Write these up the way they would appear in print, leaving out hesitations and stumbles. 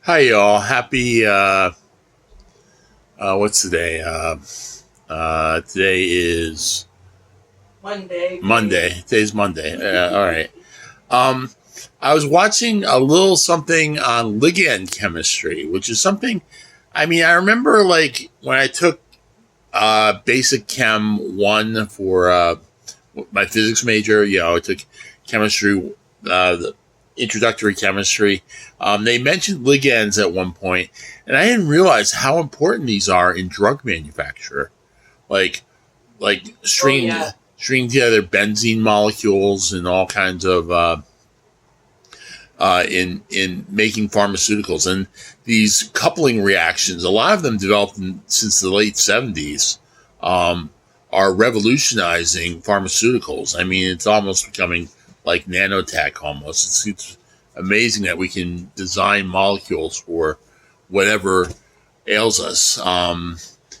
Hi, y'all. Happy, what's today? Today is Monday. Monday. Today's Monday. All right. Um, I was watching a little something on ligand chemistry, which is something, I remember like when I took, basic chem one for, my physics major, I took chemistry, the introductory chemistry. They mentioned ligands at one point, and I didn't realize how important these are in drug manufacture. Like, like Oh stringing yeah. stringing together benzene molecules and all kinds of in making pharmaceuticals and these coupling reactions. A lot of them developed since the late 70s. Um, are revolutionizing pharmaceuticals. I mean, it's almost becoming like nanotech almost. It's amazing that we can design molecules for whatever ails us. You know,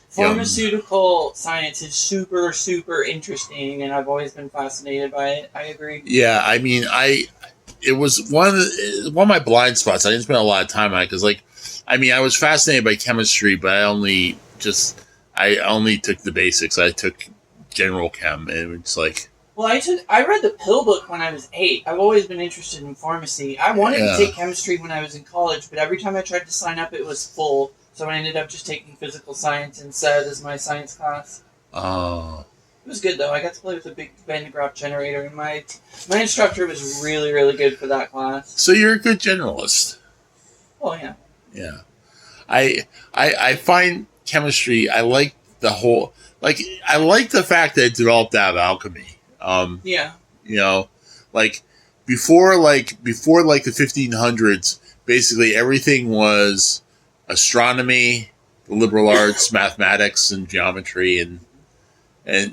Pharmaceutical science is super, super interesting, and I've always been fascinated by it. I agree. yeah, it was one of my blind spots. I didn't spend a lot of time on it because, like, I was fascinated by chemistry, but I only took the basics. I took general chem, and it's like, Well, I read the pill book when I was 8. I've always been interested in pharmacy. I wanted to yeah, take chemistry when I was in college, but every time I tried to sign up, it was full. So I ended up just taking physical science instead as my science class. oh, It was good though. I got to play with a big Van de Graaff generator, and my instructor was really, really good for that class. so you're a good generalist. Oh yeah. Yeah, I find chemistry. I like the whole like I like the fact that it developed out of alchemy. Yeah. You know, like before like the 1500s, basically everything was astronomy, the liberal arts, mathematics, and geometry, and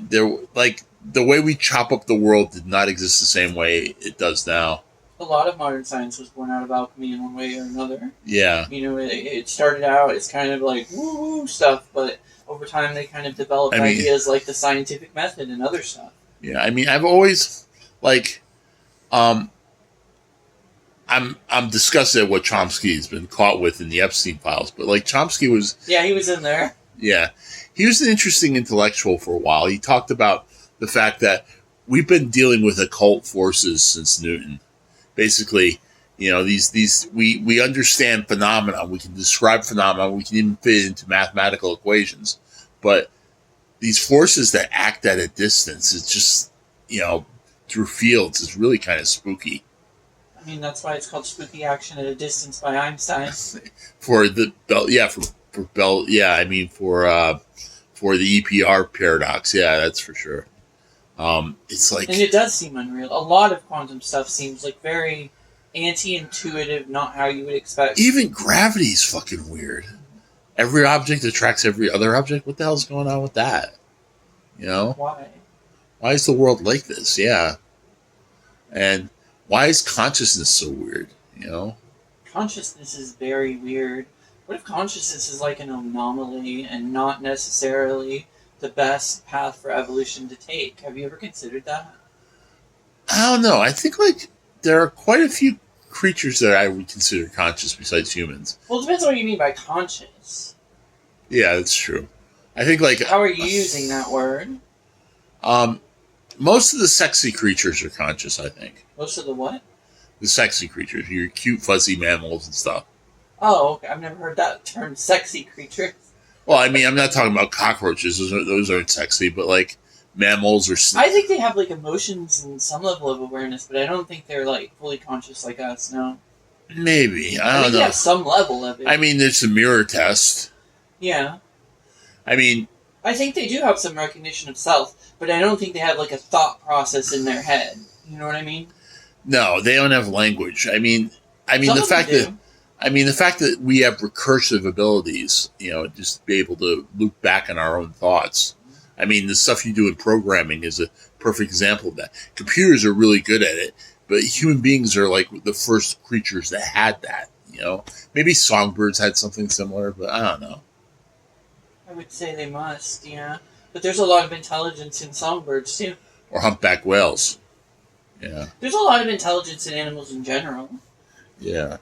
there like the way we chop up the world did not exist the same way it does now. A lot of modern science was born out of alchemy in one way or another. Yeah, It started out as kind of like woo woo stuff, but over time they kind of developed I mean, ideas like the scientific method and other stuff. yeah. I've always like um I'm disgusted at what Chomsky has been caught with in the Epstein files, but like Chomsky was, Yeah, he was in there. yeah, he was an interesting intellectual for a while. He talked about the fact that we've been dealing with occult forces since Newton. Basically, these we understand phenomena, we can describe phenomena, we can even fit it into mathematical equations, but these forces that act at a distance, it's just through fields, is really kind of spooky. I mean, that's why it's called Spooky Action at a Distance by Einstein. For the bell, yeah, for bell, yeah, for the EPR paradox, yeah, that's for sure. It's like, And it does seem unreal. A lot of quantum stuff seems like very anti-intuitive, not how you would expect. even gravity's fucking weird. Every object attracts every other object. What the hell's going on with that? You know, Why? why is the world like this? Yeah, and why is consciousness so weird? You know, Consciousness is very weird. What if consciousness is like an anomaly and not necessarily the best path for evolution to take? Have you ever considered that? I don't know. I think like there are quite a few creatures that I would consider conscious besides humans. Well, it depends on what you mean by conscious. Yeah, that's true. I think like How are you using that word? um, most of the sexy creatures are conscious. I think Most of the what? the sexy creatures, your cute fuzzy mammals and stuff. Oh, okay. I've never heard that term, sexy creature. Well, I'm not talking about cockroaches; those aren't sexy. But like mammals or I think they have like emotions and some level of awareness, but I don't think they're like fully conscious like us. No, maybe I I don't think they know. have some level of it. There's the mirror test. Yeah, I mean, I think they do have some recognition of self, but I don't think they have like a thought process in their head. You know what I mean? no, they don't have language. Some The of them fact that do. the fact that we have recursive abilities, just be able to loop back on our own thoughts. The stuff you do in programming is a perfect example of that. Computers are really good at it, but human beings are like the first creatures that had that. Maybe songbirds had something similar, but I don't know. I would say they must, yeah. But there's a lot of intelligence in songbirds too. Or humpback whales. Yeah, There's a lot of intelligence in animals in general. yeah.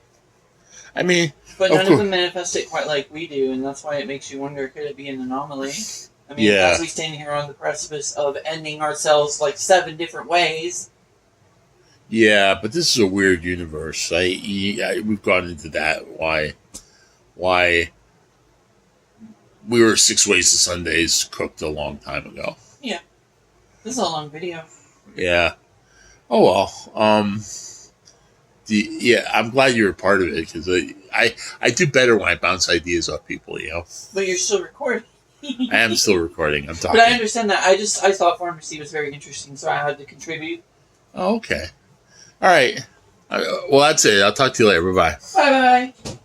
I mean, But of none of course, them manifest it quite like we do, and that's why it makes you wonder, could it be an anomaly? I mean, yeah, as we stand here on the precipice of ending ourselves like 7 different ways. yeah, but this is a weird universe. We've gone into that. Why we were 6 ways to Sundays cooked a long time ago. Yeah, this is a long video. Yeah. Oh well. Yeah, I'm glad you're a part of it because I do better when I bounce ideas off people. But you're still recording. I am still recording. I'm talking. But I understand that. I thought pharmacy was very interesting, so I had to contribute. Oh, okay. All right. Well, that's it. I'll talk to you later. Bye bye. Bye bye.